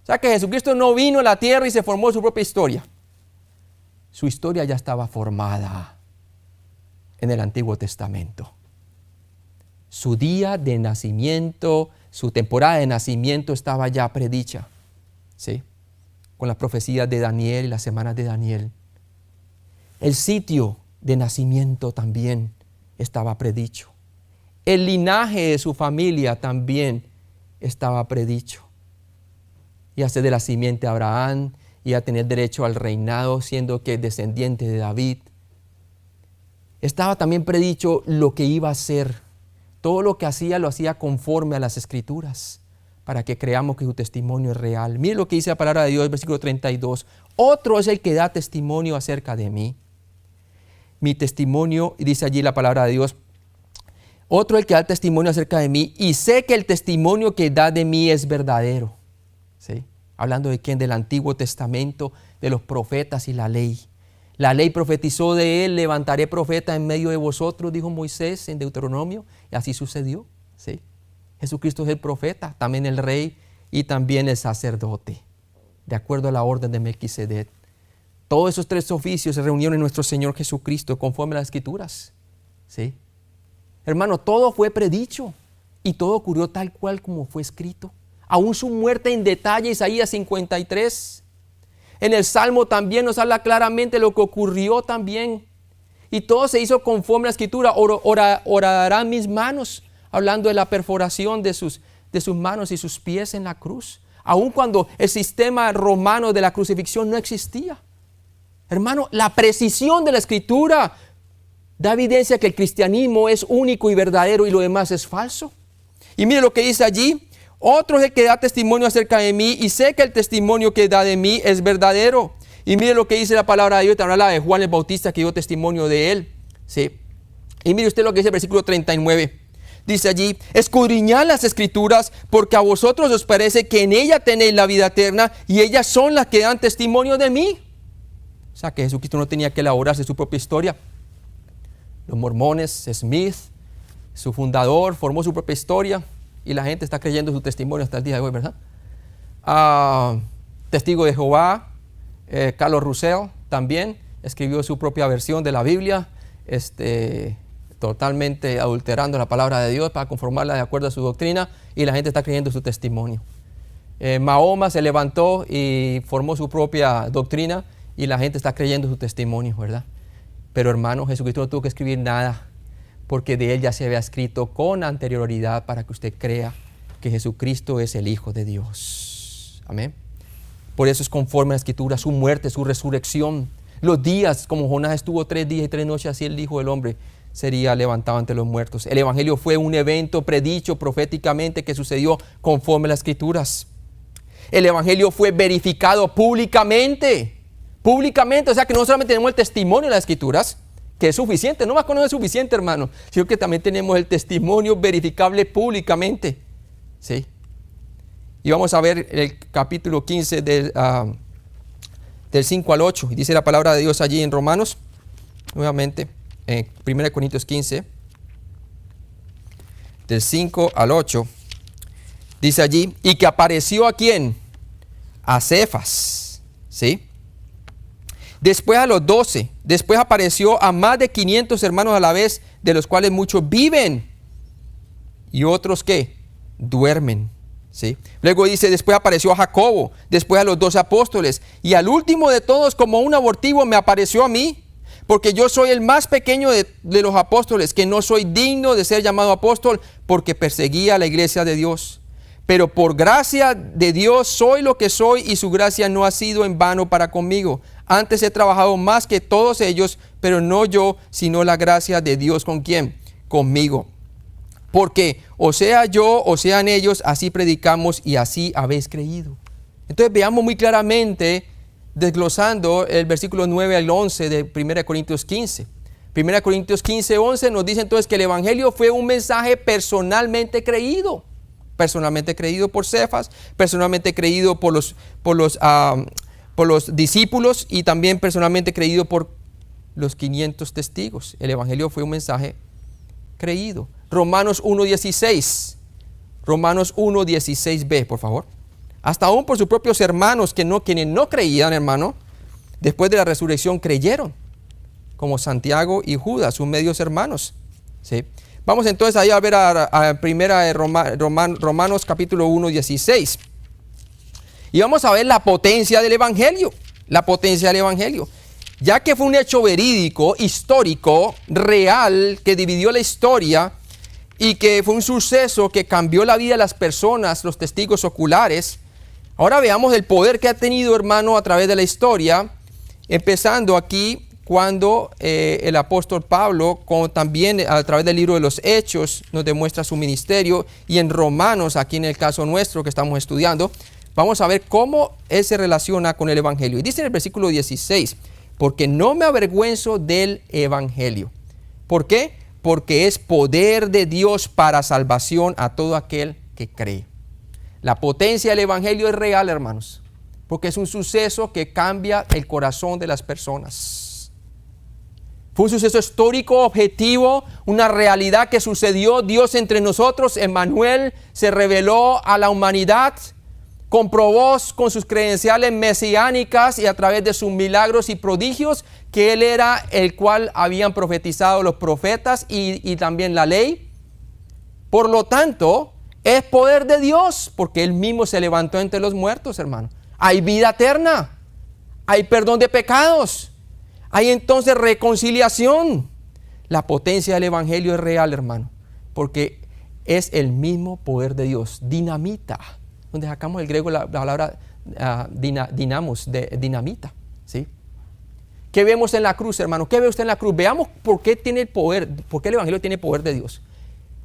[SPEAKER 1] O sea que Jesucristo no vino a la tierra y se formó su propia historia. Su historia ya estaba formada en el Antiguo Testamento. Su día de nacimiento, su temporada de nacimiento estaba ya predicha, ¿sí? Con las profecías de Daniel y las semanas de Daniel. El sitio de nacimiento también estaba predicho. El linaje de su familia también estaba predicho. Y hace de la simiente de Abraham y a tener derecho al reinado, siendo que descendiente de David. Estaba también predicho lo que iba a hacer. Todo lo que hacía lo hacía conforme a las Escrituras. para que creamos que su testimonio es real. Mire lo que dice la palabra de Dios, versículo 32. Otro es el que da testimonio acerca de mí. Mi testimonio, y dice allí la palabra de Dios, otro es el que da testimonio acerca de mí, y sé que el testimonio que da de mí es verdadero. ¿Sí? Hablando de quién, del Antiguo Testamento, de los profetas y la ley. La ley profetizó de él, levantaré profeta en medio de vosotros, dijo Moisés en Deuteronomio, y así sucedió. ¿Sí? Jesucristo es el profeta, también el rey y también el sacerdote, de acuerdo a la orden de Melquisedec. Todos esos tres oficios se reunieron en nuestro Señor Jesucristo conforme a las Escrituras. ¿Sí? Hermano, todo fue predicho y todo ocurrió tal cual como fue escrito. Aún su muerte en detalle, Isaías 53. En el Salmo también nos habla claramente lo que ocurrió también. Y todo se hizo conforme a la Escritura. Orarán mis manos, hablando de la perforación de sus manos y sus pies en la cruz. Aun cuando el sistema romano de la crucifixión no existía. Hermano, la precisión de la Escritura da evidencia que el cristianismo es único y verdadero y lo demás es falso. Y mire lo que dice allí. Otro es el que da testimonio acerca de mí y sé que el testimonio que da de mí es verdadero. Y mire lo que dice la palabra de Dios. Te habla de Juan el Bautista que dio testimonio de él. ¿Sí? Y mire usted lo que dice el versículo 39. Dice allí, escudriñad las Escrituras porque a vosotros os parece que en ella tenéis la vida eterna y ellas son las que dan testimonio de mí. O sea que Jesucristo no tenía que elaborarse su propia historia. Los mormones, Smith, su fundador, formó su propia historia y la gente está creyendo su testimonio hasta el día de hoy, ¿verdad? Testigo de Jehová, Carlos Russell también escribió su propia versión de la Biblia, totalmente adulterando la palabra de Dios para conformarla de acuerdo a su doctrina y la gente está creyendo su testimonio. Mahoma se levantó y formó su propia doctrina y la gente está creyendo su testimonio, ¿verdad? Pero hermano, Jesucristo no tuvo que escribir nada porque de él ya se había escrito con anterioridad para que usted crea que Jesucristo es el Hijo de Dios. Amén. Por eso es conforme a la Escritura, su muerte, su resurrección. Los días, como Jonás estuvo 3 días y 3 noches, así el Hijo del Hombre sería levantado ante los muertos. El Evangelio fue un evento predicho proféticamente que sucedió conforme a las Escrituras. El Evangelio fue verificado públicamente. Públicamente, o sea que no solamente tenemos el testimonio de las Escrituras, que es suficiente, no más que no es suficiente, hermano, sino que también tenemos el testimonio verificable públicamente. ¿Sí? Y vamos a ver el capítulo 15 del 5 al 8. Y dice la palabra de Dios allí en Romanos, nuevamente, en 1 Corintios 15, del 5 al 8. Dice allí, y que apareció ¿a quién? A Cefas, ¿sí? Después a los 12, después apareció a más de 500 hermanos a la vez, de los cuales muchos viven y otros ¿qué? Duermen. ¿Sí? Luego dice, después apareció a Jacobo, después a los 12 apóstoles y al último de todos como un abortivo me apareció a mí, porque yo soy el más pequeño de los apóstoles, que no soy digno de ser llamado apóstol porque perseguía a la iglesia de Dios. Pero por gracia de Dios soy lo que soy y su gracia no ha sido en vano para conmigo. Antes he trabajado más que todos ellos, pero no yo, sino la gracia de Dios. ¿Con quién? Conmigo. Porque o sea yo o sean ellos, así predicamos y así habéis creído. Entonces veamos muy claramente, desglosando el versículo 9 al 11 de 1 Corintios 15. 1 Corintios 15, 11 nos dice entonces que el Evangelio fue un mensaje personalmente creído. Personalmente creído por Cefas, personalmente creído por los discípulos y también personalmente creído por los 500 testigos. El Evangelio fue un mensaje creído. Romanos 1.16. Romanos 1.16b, por favor. Hasta aún por sus propios hermanos quienes no creían, hermano, después de la resurrección creyeron, como Santiago y Judas, sus medios hermanos. ¿Sí? Vamos entonces ahí a ver a primera de Romanos capítulo 1.16. Y vamos a ver la potencia del Evangelio. La potencia del Evangelio. Ya que fue un hecho verídico, histórico, real, que dividió la historia y que fue un suceso que cambió la vida de las personas, los testigos oculares. Ahora veamos el poder que ha tenido, hermano, a través de la historia, empezando aquí cuando el apóstol Pablo, también a través del libro de los Hechos, nos demuestra su ministerio, y en Romanos, aquí en el caso nuestro que estamos estudiando, vamos a ver cómo él se relaciona con el Evangelio. Y dice en el versículo 16, porque no me avergüenzo del Evangelio. ¿Por qué? Porque es poder de Dios para salvación a todo aquel que cree. La potencia del Evangelio es real, hermanos, porque es un suceso que cambia el corazón de las personas. Fue un suceso histórico, objetivo, una realidad que sucedió. Dios entre nosotros, Emmanuel, se reveló a la humanidad, comprobó con sus credenciales mesiánicas y a través de sus milagros y prodigios que Él era el cual habían profetizado los profetas y también la ley. Por lo tanto, es poder de Dios, porque Él mismo se levantó entre los muertos, hermano. Hay vida eterna, hay perdón de pecados, hay entonces reconciliación. La potencia del Evangelio es real, hermano, porque es el mismo poder de Dios. Dinamita, donde sacamos el griego la palabra dinamos, de dinamita, ¿sí? ¿Qué vemos en la cruz, hermano? ¿Qué ve usted en la cruz? Veamos por qué tiene el poder, por qué el Evangelio tiene poder de Dios.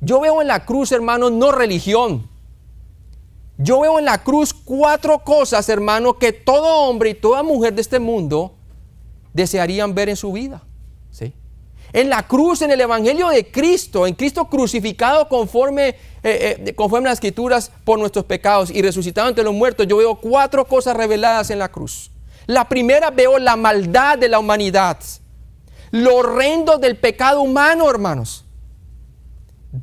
[SPEAKER 1] Yo veo en la cruz, hermano, no religión. Yo veo en la cruz 4 cosas, hermano, que todo hombre y toda mujer de este mundo desearían ver en su vida, ¿sí? En la cruz, en el Evangelio de Cristo, en Cristo crucificado conforme a las Escrituras por nuestros pecados y resucitado entre los muertos, yo veo 4 cosas reveladas en la cruz. La primera, veo la maldad de la humanidad, lo horrendo del pecado humano, hermanos.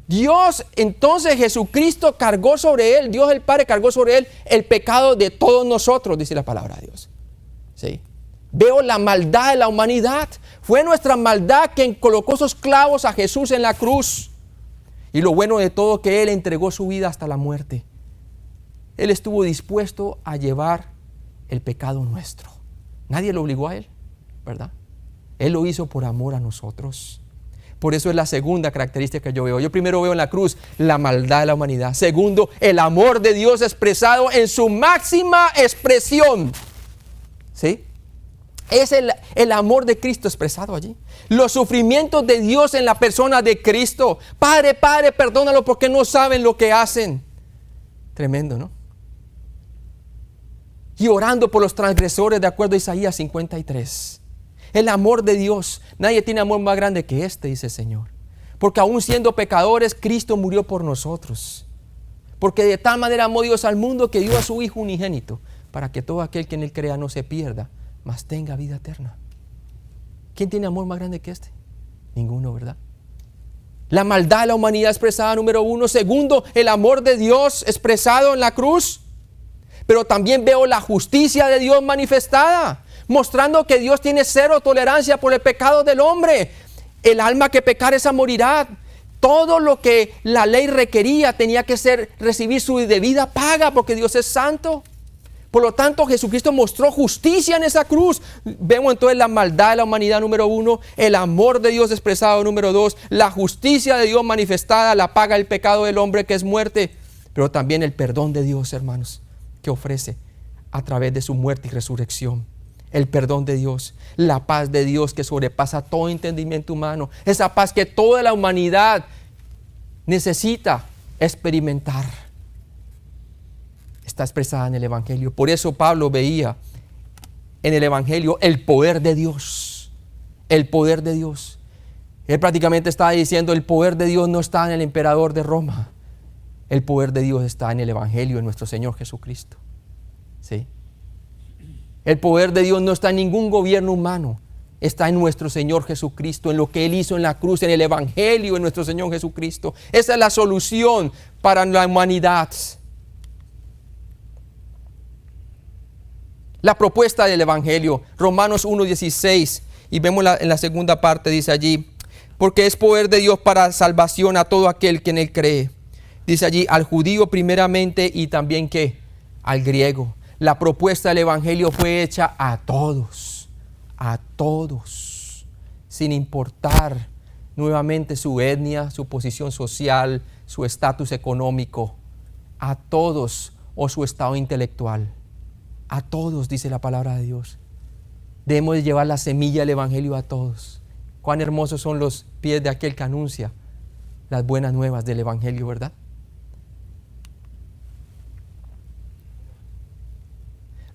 [SPEAKER 1] Dios, entonces Jesucristo cargó sobre Él, Dios el Padre cargó sobre Él el pecado de todos nosotros, dice la palabra de Dios, ¿sí? Veo la maldad de la humanidad. Fue nuestra maldad quien colocó esos clavos a Jesús en la cruz. Y lo bueno de todo, que Él entregó su vida hasta la muerte. Él estuvo dispuesto a llevar el pecado nuestro. Nadie lo obligó a Él, ¿verdad? Él lo hizo por amor a nosotros. Por eso es la segunda característica que yo veo. Yo primero veo en la cruz la maldad de la humanidad. Segundo, el amor de Dios expresado en su máxima expresión, ¿sí? Es el amor de Cristo expresado allí. Los sufrimientos de Dios en la persona de Cristo. Padre, Padre, perdónalo porque no saben lo que hacen. Tremendo, ¿no? Y orando por los transgresores, de acuerdo a Isaías 53. El amor de Dios. Nadie tiene amor más grande que este, dice el Señor. Porque aún siendo pecadores, Cristo murió por nosotros. Porque de tal manera amó Dios al mundo que dio a su Hijo unigénito, para que todo aquel que en Él crea no se pierda, mas tenga vida eterna. ¿Quién tiene amor más grande que este? Ninguno, ¿verdad? La maldad de la humanidad expresada, número 1. Segundo, el amor de Dios expresado en la cruz. Pero también veo la justicia de Dios manifestada, mostrando que Dios tiene 0 tolerancia por el pecado del hombre. El alma que pecare, esa morirá. Todo lo que la ley requería tenía que recibir su debida paga, porque Dios es santo. Por lo tanto, Jesucristo mostró justicia en esa cruz. Vemos entonces la maldad de la humanidad, número 1, el amor de Dios expresado, número 2, la justicia de Dios manifestada, la paga del pecado del hombre, que es muerte, pero también el perdón de Dios, hermanos, que ofrece a través de su muerte y resurrección. El perdón de Dios, la paz de Dios que sobrepasa todo entendimiento humano, esa paz que toda la humanidad necesita experimentar, está expresada en el Evangelio. Por eso Pablo veía en el Evangelio el poder de Dios, el poder de Dios. Él prácticamente estaba diciendo, el poder de Dios no está en el emperador de Roma, el poder de Dios está en el Evangelio, en nuestro Señor Jesucristo, ¿sí? El poder de Dios no está en ningún gobierno humano, está en nuestro Señor Jesucristo, en lo que Él hizo en la cruz, en el Evangelio, en nuestro Señor Jesucristo. Esa es la solución para la humanidad. La propuesta del Evangelio, Romanos 1:16, y vemos en la segunda parte, dice allí, porque es poder de Dios para salvación a todo aquel que en Él cree. Dice allí, al judío primeramente y también ¿qué? Al griego. La propuesta del Evangelio fue hecha a todos, sin importar nuevamente su etnia, su posición social, su estatus económico, a todos, o su estado intelectual. A todos, dice la palabra de Dios. Debemos de llevar la semilla del Evangelio a todos. Cuán hermosos son los pies de aquel que anuncia las buenas nuevas del Evangelio, ¿verdad?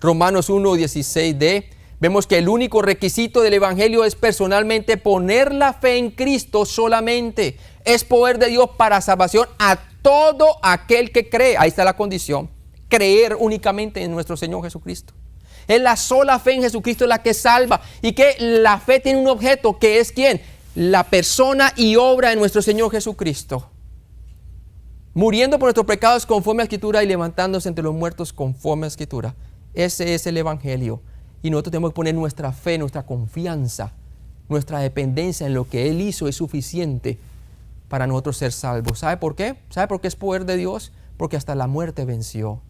[SPEAKER 1] Romanos 1:16d, vemos que el único requisito del Evangelio es personalmente poner la fe en Cristo solamente. Es poder de Dios para salvación a todo aquel que cree. Ahí está la condición. Creer únicamente en nuestro Señor Jesucristo. Es la sola fe en Jesucristo la que salva. Y que la fe tiene un objeto, que es ¿quién? La persona y obra de nuestro Señor Jesucristo. Muriendo por nuestros pecados conforme a la Escritura y levantándose entre los muertos conforme a la Escritura. Ese es el Evangelio. Y nosotros tenemos que poner nuestra fe, nuestra confianza, nuestra dependencia en lo que Él hizo es suficiente para nosotros ser salvos. ¿Sabe por qué? ¿Sabe por qué es poder de Dios? Porque hasta la muerte venció.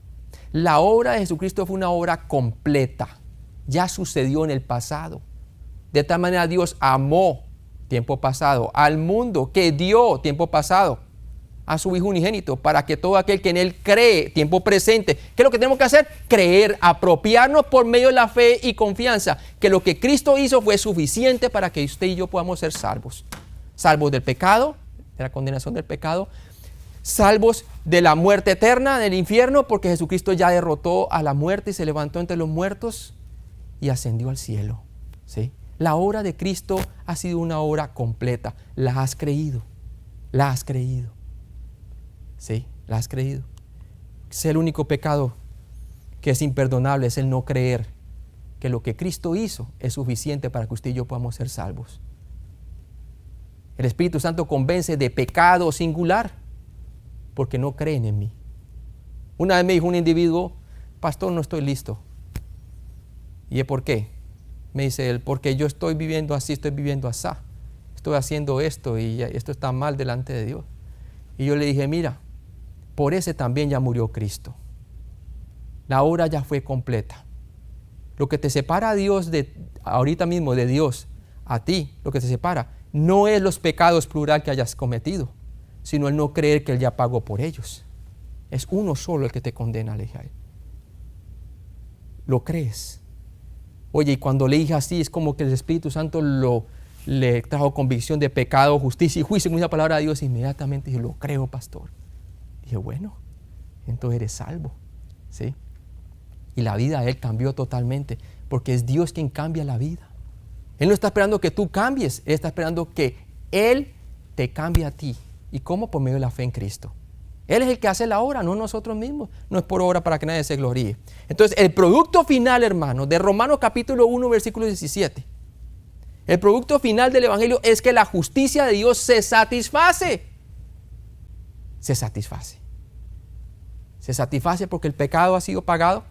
[SPEAKER 1] La obra de Jesucristo fue una obra completa. Ya sucedió en el pasado. De tal manera Dios amó, tiempo pasado, al mundo, que dio, tiempo pasado, a su Hijo unigénito, para que todo aquel que en Él cree, tiempo presente. ¿Qué es lo que tenemos que hacer? Creer, apropiarnos por medio de la fe y confianza, que lo que Cristo hizo fue suficiente para que usted y yo podamos ser salvos. Salvos del pecado, de la condenación del pecado, salvos de la muerte eterna, del infierno, porque Jesucristo ya derrotó a la muerte y se levantó entre los muertos y ascendió al cielo. ¿Sí? La obra de Cristo ha sido una obra completa. ¿La has creído? ¿La has creído? ¿Sí? ¿La has creído? Es el único pecado que es imperdonable, es el no creer que lo que Cristo hizo es suficiente para que usted y yo podamos ser salvos. El Espíritu Santo convence de pecado singular porque no creen en mí. Una vez me dijo un individuo, pastor, no estoy listo. ¿Y por qué? Me dice él, porque yo estoy viviendo así, estoy viviendo así. Estoy haciendo esto y esto está mal delante de Dios. Y yo le dije, mira, por ese también ya murió Cristo. La obra ya fue completa. Lo que te separa a Dios ahorita mismo de Dios, a ti, lo que te separa, no es los pecados plural que hayas cometido, sino el no creer que Él ya pagó por ellos. Es uno solo el que te condena, le dije a él. ¿Lo crees? Oye, y cuando le dije así, es como que el Espíritu Santo le trajo convicción de pecado, justicia y juicio, en una palabra de Dios. Inmediatamente dije, lo creo, pastor. Dije, bueno, entonces eres salvo. ¿Sí? Y la vida de Él cambió totalmente, porque es Dios quien cambia la vida. Él no está esperando que tú cambies, Él está esperando que Él te cambie a ti. ¿Y cómo? Por medio de la fe en Cristo. Él es el que hace la obra, no nosotros mismos. No es por obra para que nadie se gloríe. Entonces, el producto final, hermano, de Romanos capítulo 1, versículo 17. El producto final del Evangelio es que la justicia de Dios se satisface. Se satisface. Se satisface porque el pecado ha sido pagado.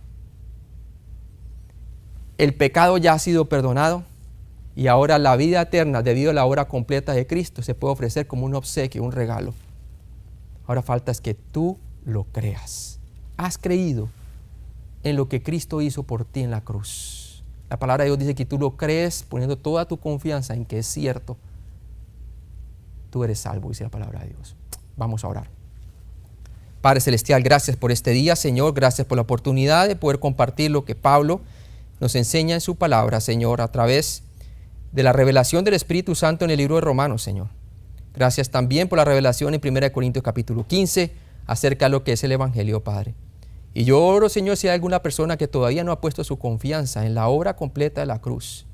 [SPEAKER 1] El pecado ya ha sido perdonado. Y ahora la vida eterna, debido a la obra completa de Cristo, se puede ofrecer como un obsequio, un regalo. Ahora falta es que tú lo creas. Has creído en lo que Cristo hizo por ti en la cruz. La palabra de Dios dice que tú lo crees poniendo toda tu confianza en que es cierto. Tú eres salvo, dice la palabra de Dios. Vamos a orar. Padre Celestial, gracias por este día, Señor. Gracias por la oportunidad de poder compartir lo que Pablo nos enseña en su palabra, Señor, a través de la revelación del Espíritu Santo en el libro de Romanos, Señor. Gracias también por la revelación en 1 Corintios capítulo 15 acerca de lo que es el Evangelio, Padre. Y yo oro, Señor, si hay alguna persona que todavía no ha puesto su confianza en la obra completa de la cruz,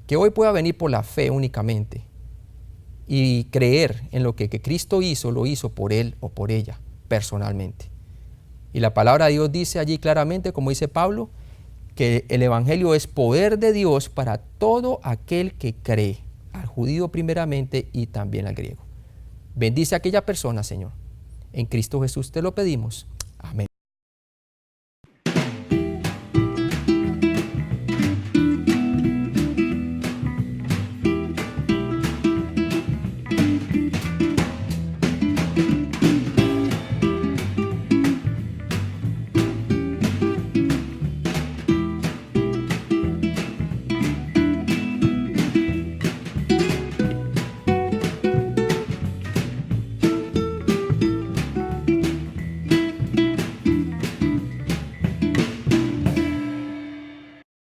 [SPEAKER 1] que hoy pueda venir por la fe únicamente y creer en lo que Cristo hizo, lo hizo por él o por ella personalmente. Y la palabra de Dios dice allí claramente, como dice Pablo, que el Evangelio es poder de Dios para todo aquel que cree, al judío primeramente y también al griego. Bendice a aquella persona, Señor. En Cristo Jesús te lo pedimos. Amén.